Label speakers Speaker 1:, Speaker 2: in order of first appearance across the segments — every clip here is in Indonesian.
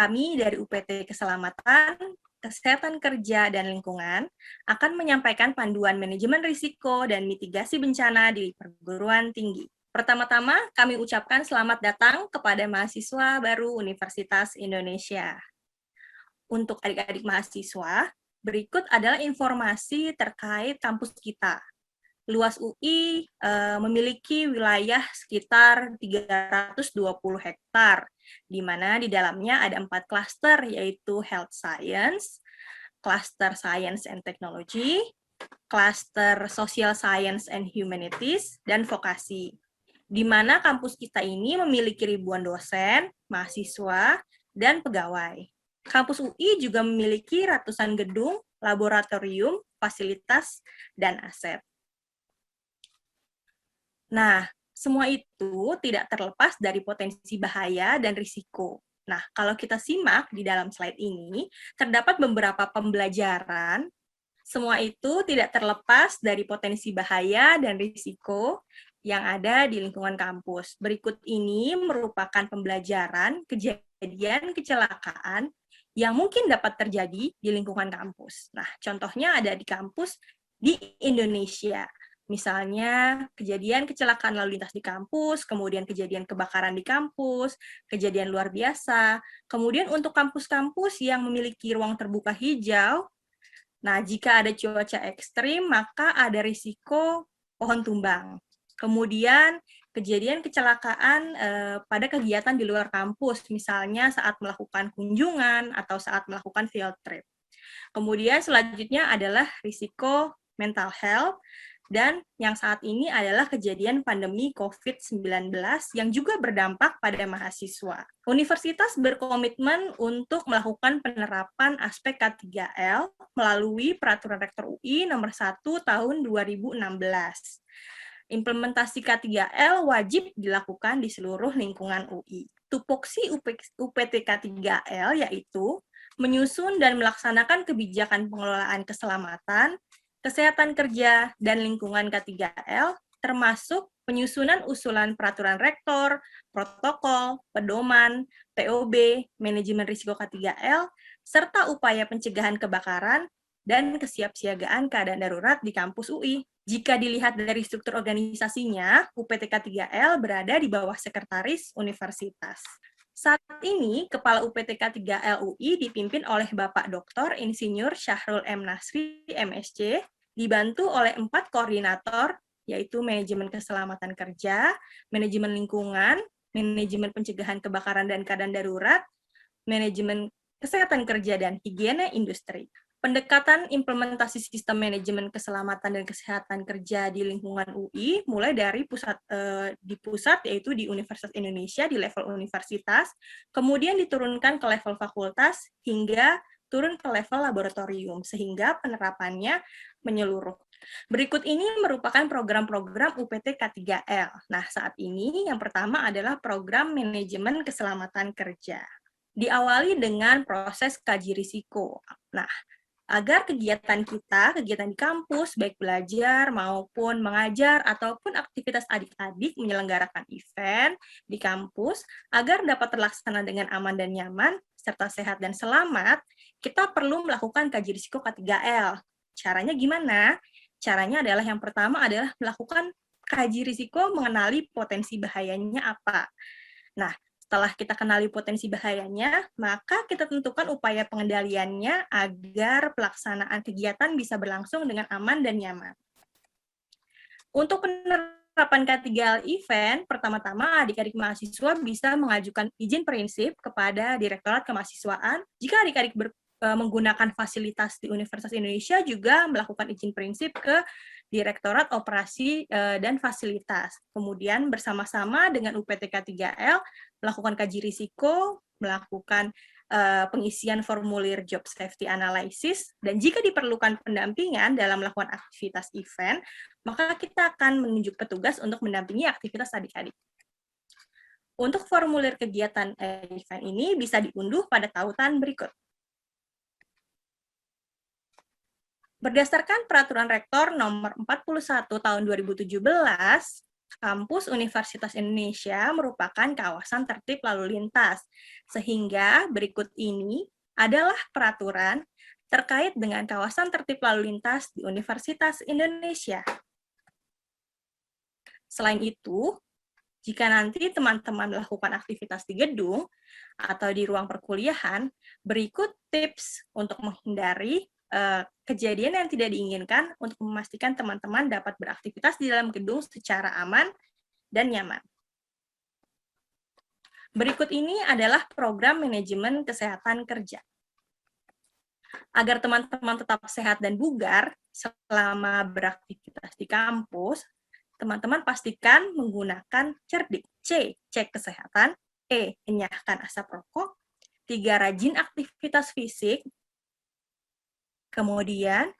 Speaker 1: kami dari UPT Keselamatan, Kesehatan Kerja, dan Lingkungan akan menyampaikan panduan manajemen risiko dan mitigasi bencana di perguruan tinggi. Pertama-tama, kami ucapkan selamat datang kepada mahasiswa baru Universitas Indonesia. Untuk adik-adik mahasiswa, berikut adalah informasi terkait kampus kita. Luas UI memiliki wilayah sekitar 320 hektar, di mana di dalamnya ada 4 klaster, yaitu Health Science, Cluster Science and Technology, Cluster Social Science and Humanities, dan Vokasi. Di mana kampus kita ini memiliki ribuan dosen, mahasiswa, dan pegawai. Kampus UI juga memiliki ratusan gedung, laboratorium, fasilitas, dan aset. Nah, semua itu tidak terlepas dari potensi bahaya dan risiko. Nah, kalau kita simak di dalam slide ini, terdapat beberapa pembelajaran. Semua itu tidak terlepas dari potensi bahaya dan risiko yang ada di lingkungan kampus. Berikut ini merupakan pembelajaran kejadian kecelakaan yang mungkin dapat terjadi di lingkungan kampus. Nah, contohnya ada di kampus di Indonesia. Misalnya kejadian kecelakaan lalu lintas di kampus, kemudian kejadian kebakaran di kampus, kejadian luar biasa. Kemudian untuk kampus-kampus yang memiliki ruang terbuka hijau, nah jika ada cuaca ekstrim, maka ada risiko pohon tumbang. Kemudian kejadian kecelakaan pada kegiatan di luar kampus, misalnya saat melakukan kunjungan atau saat melakukan field trip. Kemudian selanjutnya adalah risiko mental health, dan yang saat ini adalah kejadian pandemi COVID-19 yang juga berdampak pada mahasiswa. Universitas berkomitmen untuk melakukan penerapan aspek K3L melalui Peraturan Rektor UI Nomor 1 Tahun 2016. Implementasi K3L wajib dilakukan di seluruh lingkungan UI. Tupoksi UPT K3L yaitu menyusun dan melaksanakan kebijakan pengelolaan keselamatan, kesehatan kerja, dan lingkungan K3L, termasuk penyusunan usulan peraturan rektor, protokol, pedoman, POB, manajemen risiko K3L, serta upaya pencegahan kebakaran dan kesiapsiagaan keadaan darurat di kampus UI. Jika dilihat dari struktur organisasinya, UPT K3L berada di bawah sekretaris universitas. Saat ini, Kepala UPT K3L UI dipimpin oleh Bapak Dr. Insinyur Syahrul M. Nasri, MSc, dibantu oleh 4 koordinator, yaitu manajemen keselamatan kerja, manajemen lingkungan, manajemen pencegahan kebakaran dan keadaan darurat, manajemen kesehatan kerja dan higiene industri. Pendekatan implementasi sistem manajemen keselamatan dan kesehatan kerja di lingkungan UI mulai dari pusat yaitu di Universitas Indonesia di level universitas, kemudian diturunkan ke level fakultas hingga turun ke level laboratorium sehingga penerapannya menyeluruh. Berikut ini merupakan program-program UPT K3L. Nah, saat ini yang pertama adalah program manajemen keselamatan kerja. Diawali dengan proses kaji risiko. Nah, agar kegiatan kita, kegiatan di kampus, baik belajar maupun mengajar, ataupun aktivitas adik-adik menyelenggarakan event di kampus, agar dapat terlaksana dengan aman dan nyaman, serta sehat dan selamat, kita perlu melakukan kaji risiko K3L. Caranya gimana? Caranya adalah yang pertama adalah melakukan kaji risiko mengenali potensi bahayanya apa. Nah, setelah kita kenali potensi bahayanya, maka kita tentukan upaya pengendaliannya agar pelaksanaan kegiatan bisa berlangsung dengan aman dan nyaman. Untuk penerapan K3L event, pertama-tama adik-adik mahasiswa bisa mengajukan izin prinsip kepada Direktorat Kemahasiswaan. Jika adik-adik menggunakan fasilitas di Universitas Indonesia juga melakukan izin prinsip ke Direktorat Operasi dan Fasilitas. Kemudian bersama-sama dengan UPT K3L melakukan kaji risiko, melakukan pengisian formulir job safety analysis, dan jika diperlukan pendampingan dalam melakukan aktivitas event, maka kita akan menunjuk petugas untuk mendampingi aktivitas adik-adik. Untuk formulir kegiatan event ini bisa diunduh pada tautan berikut. Berdasarkan Peraturan Rektor Nomor 41 Tahun 2017, kampus Universitas Indonesia merupakan kawasan tertib lalu lintas, sehingga berikut ini adalah peraturan terkait dengan kawasan tertib lalu lintas di Universitas Indonesia. Selain itu, jika nanti teman-teman melakukan aktivitas di gedung atau di ruang perkuliahan, berikut tips untuk menghindari kejadian yang tidak diinginkan untuk memastikan teman-teman dapat beraktivitas di dalam gedung secara aman dan nyaman. Berikut ini adalah program manajemen kesehatan kerja. Agar teman-teman tetap sehat dan bugar selama beraktivitas di kampus, teman-teman pastikan menggunakan cerdik. C, cek kesehatan. E, enyahkan asap rokok. 3, rajin aktivitas fisik. Kemudian,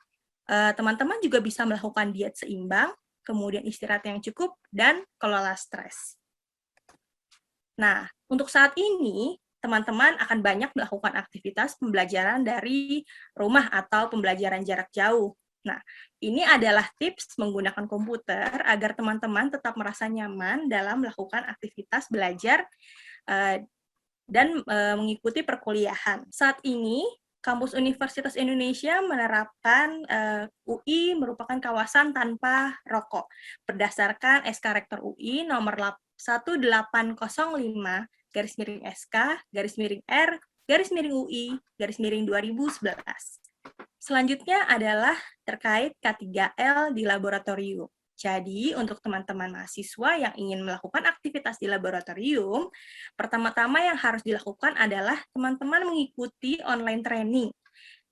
Speaker 1: teman-teman juga bisa melakukan diet seimbang, kemudian istirahat yang cukup, dan kelola stres. Nah, untuk saat ini, teman-teman akan banyak melakukan aktivitas pembelajaran dari rumah atau pembelajaran jarak jauh. Nah, ini adalah tips menggunakan komputer agar teman-teman tetap merasa nyaman dalam melakukan aktivitas belajar dan mengikuti perkuliahan. Saat ini, Kampus Universitas Indonesia menerapkan UI merupakan kawasan tanpa rokok berdasarkan SK Rektor UI nomor 1805 garis miring SK garis miring R garis miring UI garis miring 2011. Selanjutnya adalah terkait K3L di laboratorium. Jadi, untuk teman-teman mahasiswa yang ingin melakukan aktivitas di laboratorium, pertama-tama yang harus dilakukan adalah teman-teman mengikuti online training.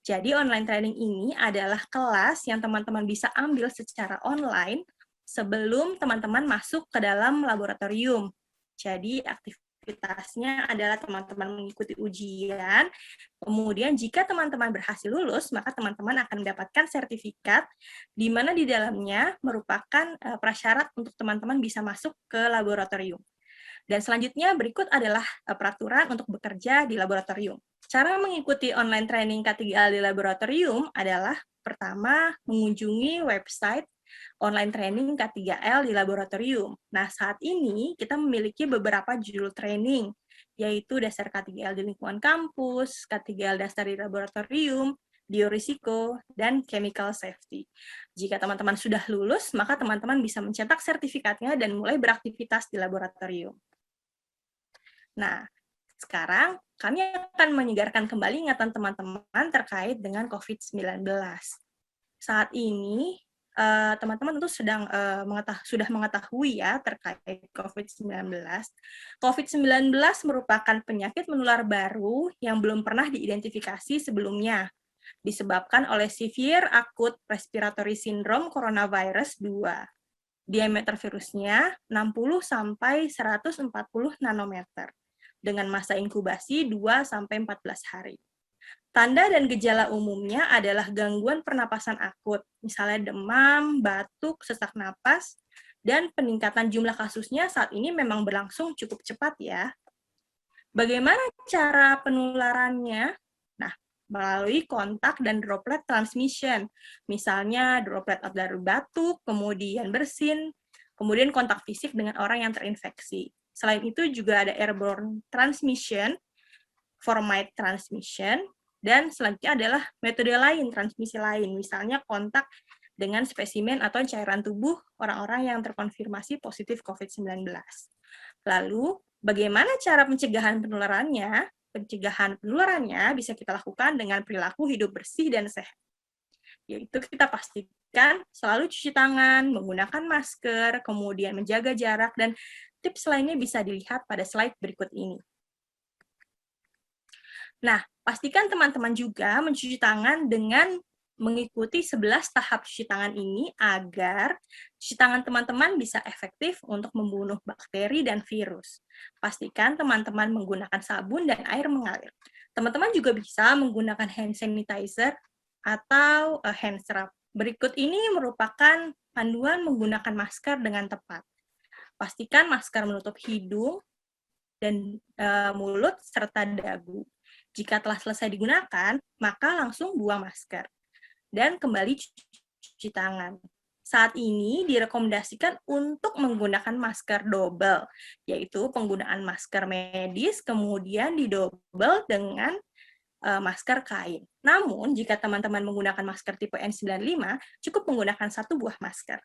Speaker 1: Jadi, online training ini adalah kelas yang teman-teman bisa ambil secara online sebelum teman-teman masuk ke dalam laboratorium. Jadi, aktivitasnya adalah teman-teman mengikuti ujian, kemudian jika teman-teman berhasil lulus, maka teman-teman akan mendapatkan sertifikat di mana di dalamnya merupakan prasyarat untuk teman-teman bisa masuk ke laboratorium. Dan selanjutnya berikut adalah peraturan untuk bekerja di laboratorium. Cara mengikuti online training K3L di laboratorium adalah pertama, mengunjungi website online training K3L di laboratorium. Nah, saat ini kita memiliki beberapa judul training, yaitu dasar K3L di lingkungan kampus, K3L dasar di laboratorium, biorisiko, dan chemical safety. Jika teman-teman sudah lulus, maka teman-teman bisa mencetak sertifikatnya dan mulai beraktivitas di laboratorium. Nah, sekarang kami akan menyegarkan kembali ingatan teman-teman terkait dengan COVID-19. Saat ini, teman-teman tentu sudah mengetahui ya terkait COVID-19. COVID-19 merupakan penyakit menular baru yang belum pernah diidentifikasi sebelumnya, disebabkan oleh Severe Acute Respiratory Syndrome Coronavirus 2. Diameter virusnya 60-140 nanometer, dengan masa inkubasi 2-14 hari. Tanda dan gejala umumnya adalah gangguan pernapasan akut, misalnya demam, batuk, sesak napas, dan peningkatan jumlah kasusnya saat ini memang berlangsung cukup cepat ya. Bagaimana cara penularannya? Nah, melalui kontak dan droplet transmission, misalnya droplet dari batuk, kemudian bersin, kemudian kontak fisik dengan orang yang terinfeksi. Selain itu juga ada airborne transmission, formate transmission, dan selanjutnya adalah metode lain, transmisi lain, misalnya kontak dengan spesimen atau cairan tubuh orang-orang yang terkonfirmasi positif COVID-19. Lalu, bagaimana cara pencegahan penularannya? Pencegahan penularannya bisa kita lakukan dengan perilaku hidup bersih dan sehat. Yaitu kita pastikan selalu cuci tangan, menggunakan masker, kemudian menjaga jarak, dan tips lainnya bisa dilihat pada slide berikut ini. Nah, pastikan teman-teman juga mencuci tangan dengan mengikuti 11 tahap cuci tangan ini agar cuci tangan teman-teman bisa efektif untuk membunuh bakteri dan virus. Pastikan teman-teman menggunakan sabun dan air mengalir. Teman-teman juga bisa menggunakan hand sanitizer atau hand scrub. Berikut ini merupakan panduan menggunakan masker dengan tepat. Pastikan masker menutup hidung dan mulut serta dagu. Jika telah selesai digunakan, maka langsung buang masker dan kembali cuci tangan. Saat ini direkomendasikan untuk menggunakan masker double, yaitu penggunaan masker medis kemudian didouble dengan masker kain. Namun, jika teman-teman menggunakan masker tipe N95, cukup menggunakan 1 buah masker.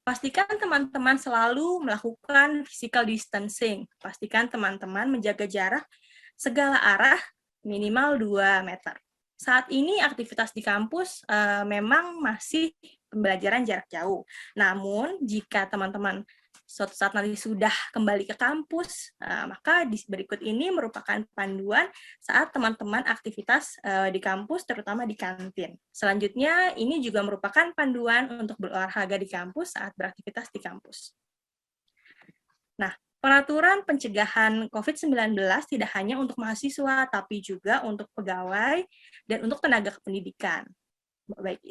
Speaker 1: Pastikan teman-teman selalu melakukan physical distancing. Pastikan teman-teman menjaga jarak segala arah minimal 2 meter. Saat ini aktivitas di kampus memang masih pembelajaran jarak jauh. Namun, jika teman-teman suatu saat nanti sudah kembali ke kampus, maka di berikut ini merupakan panduan saat teman-teman aktivitas di kampus, terutama di kantin. Selanjutnya, ini juga merupakan panduan untuk berolahraga di kampus saat beraktivitas di kampus. Nah, peraturan pencegahan COVID-19 tidak hanya untuk mahasiswa, tapi juga untuk pegawai dan untuk tenaga kependidikan. Baik,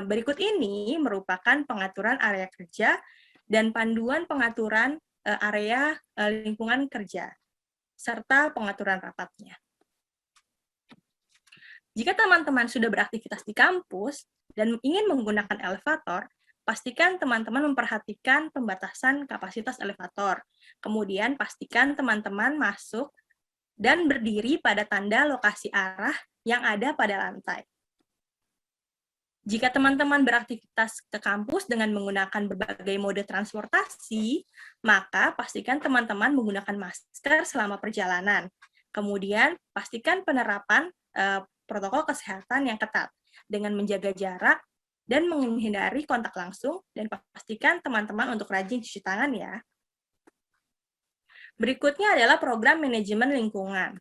Speaker 1: berikut ini merupakan pengaturan area kerja dan panduan pengaturan area lingkungan kerja, serta pengaturan rapatnya. Jika teman-teman sudah beraktivitas di kampus dan ingin menggunakan elevator, pastikan teman-teman memperhatikan pembatasan kapasitas elevator. Kemudian pastikan teman-teman masuk dan berdiri pada tanda lokasi arah yang ada pada lantai. Jika teman-teman beraktivitas ke kampus dengan menggunakan berbagai mode transportasi, maka pastikan teman-teman menggunakan masker selama perjalanan. Kemudian, pastikan penerapan protokol kesehatan yang ketat dengan menjaga jarak dan menghindari kontak langsung, dan pastikan teman-teman untuk rajin cuci tangan ya. Berikutnya adalah program manajemen lingkungan.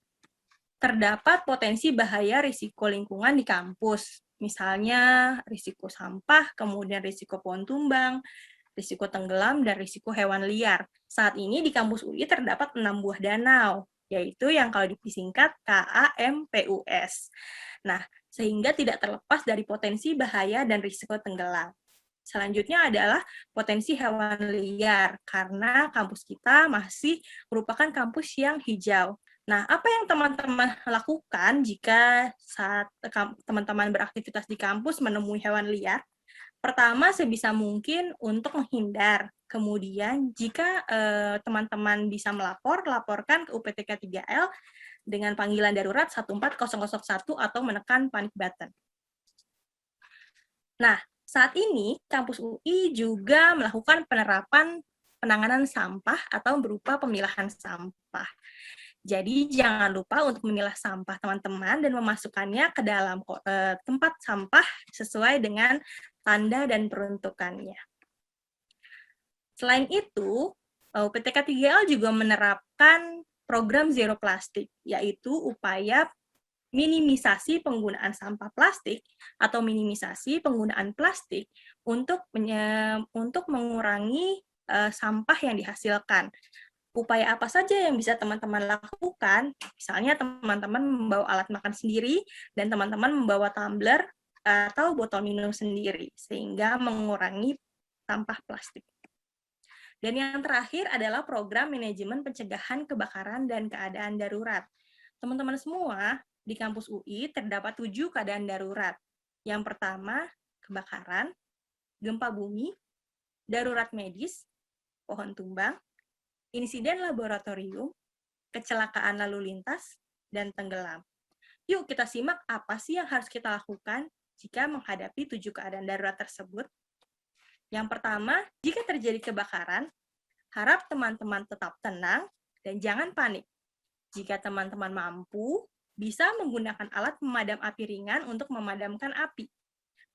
Speaker 1: Terdapat potensi bahaya risiko lingkungan di kampus, misalnya risiko sampah, kemudian risiko pohon tumbang, risiko tenggelam, dan risiko hewan liar. Saat ini di kampus UI terdapat 6 buah danau, yaitu yang kalau disingkat KAMPUS. Nah, sehingga tidak terlepas dari potensi bahaya dan risiko tenggelam. Selanjutnya adalah potensi hewan liar, karena kampus kita masih merupakan kampus yang hijau. Nah, apa yang teman-teman lakukan jika saat teman-teman beraktivitas di kampus menemui hewan liar? Pertama, sebisa mungkin untuk menghindar. Kemudian, jika teman-teman bisa laporkan ke UPTK 3L dengan panggilan darurat 14001 atau menekan panic button. Nah, saat ini kampus UI juga melakukan penerapan penanganan sampah atau berupa pemilahan sampah. Jadi jangan lupa untuk memilah sampah teman-teman dan memasukkannya ke dalam tempat sampah sesuai dengan tanda dan peruntukannya. Selain itu, UPTK 3L juga menerapkan program Zero Plastik, yaitu upaya minimisasi penggunaan sampah plastik atau minimisasi penggunaan plastik untuk mengurangi sampah yang dihasilkan. Upaya apa saja yang bisa teman-teman lakukan? Misalnya teman-teman membawa alat makan sendiri dan teman-teman membawa tumbler atau botol minum sendiri, sehingga mengurangi sampah plastik. Dan yang terakhir adalah program manajemen pencegahan kebakaran dan keadaan darurat. Teman-teman semua, di kampus UI terdapat 7 keadaan darurat. Yang pertama, kebakaran, gempa bumi, darurat medis, pohon tumbang, insiden laboratorium, kecelakaan lalu lintas, dan tenggelam. Yuk kita simak apa sih yang harus kita lakukan jika menghadapi 7 keadaan darurat tersebut. Yang pertama, jika terjadi kebakaran, harap teman-teman tetap tenang dan jangan panik. Jika teman-teman mampu, bisa menggunakan alat pemadam api ringan untuk memadamkan api.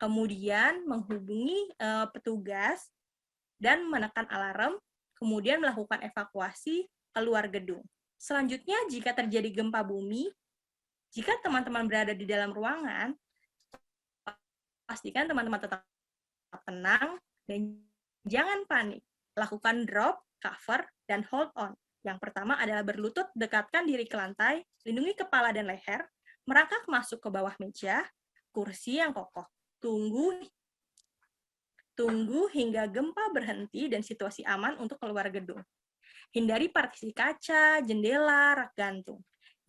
Speaker 1: Kemudian menghubungi petugas dan menekan alarm, kemudian melakukan evakuasi keluar gedung. Selanjutnya, jika terjadi gempa bumi, jika teman-teman berada di dalam ruangan, pastikan teman-teman tetap tenang dan jangan panik. Lakukan drop, cover, dan hold on. Yang pertama adalah berlutut, dekatkan diri ke lantai, lindungi kepala dan leher, merangkak masuk ke bawah meja, kursi yang kokoh. Tunggu hingga gempa berhenti dan situasi aman untuk keluar gedung. Hindari partisi kaca, jendela, rak gantung.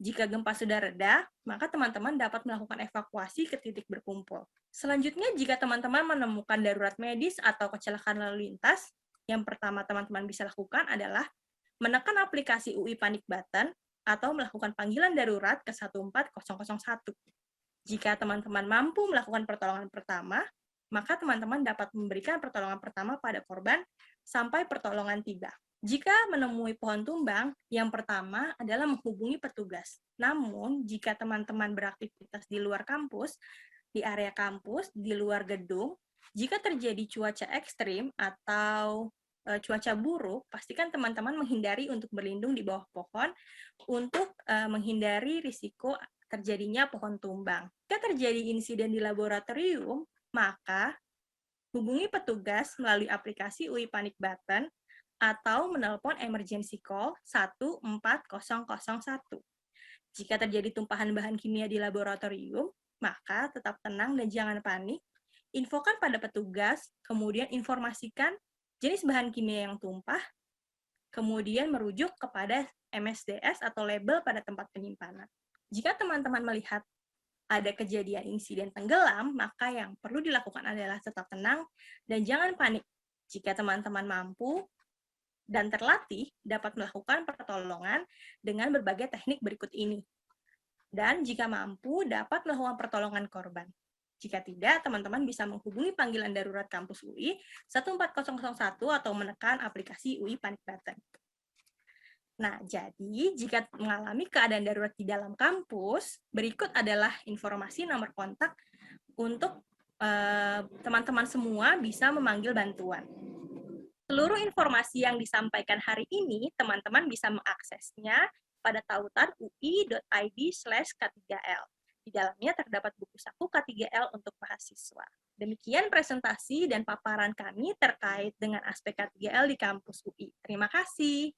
Speaker 1: Jika gempa sudah reda, maka teman-teman dapat melakukan evakuasi ke titik berkumpul. Selanjutnya, jika teman-teman menemukan darurat medis atau kecelakaan lalu lintas, yang pertama teman-teman bisa lakukan adalah menekan aplikasi UI Panic Button atau melakukan panggilan darurat ke 14001. Jika teman-teman mampu melakukan pertolongan pertama, maka teman-teman dapat memberikan pertolongan pertama pada korban sampai pertolongan tiba. Jika menemui pohon tumbang, yang pertama adalah menghubungi petugas. Namun, jika teman-teman beraktivitas di luar kampus, di area kampus, di luar gedung, jika terjadi cuaca ekstrim atau cuaca buruk, pastikan teman-teman menghindari untuk berlindung di bawah pohon untuk menghindari risiko terjadinya pohon tumbang. Jika terjadi insiden di laboratorium, maka hubungi petugas melalui aplikasi UI Panic Button atau menelpon emergency call 14001. Jika terjadi tumpahan bahan kimia di laboratorium, maka tetap tenang dan jangan panik. Infokan pada petugas, kemudian informasikan jenis bahan kimia yang tumpah, kemudian merujuk kepada MSDS atau label pada tempat penyimpanan. Jika teman-teman melihat ada kejadian insiden tenggelam, maka yang perlu dilakukan adalah tetap tenang dan jangan panik. Jika teman-teman mampu dan terlatih, dapat melakukan pertolongan dengan berbagai teknik berikut ini. Dan jika mampu, dapat melakukan pertolongan korban. Jika tidak, teman-teman bisa menghubungi panggilan darurat kampus UI 14001 atau menekan aplikasi UI Panic Button. Nah, jadi jika mengalami keadaan darurat di dalam kampus, berikut adalah informasi nomor kontak untuk teman-teman semua bisa memanggil bantuan. Seluruh informasi yang disampaikan hari ini, teman-teman bisa mengaksesnya pada tautan ui.id/K3L. Di dalamnya terdapat buku saku K3L untuk mahasiswa. Demikian presentasi dan paparan kami terkait dengan aspek K3L di kampus UI. Terima kasih.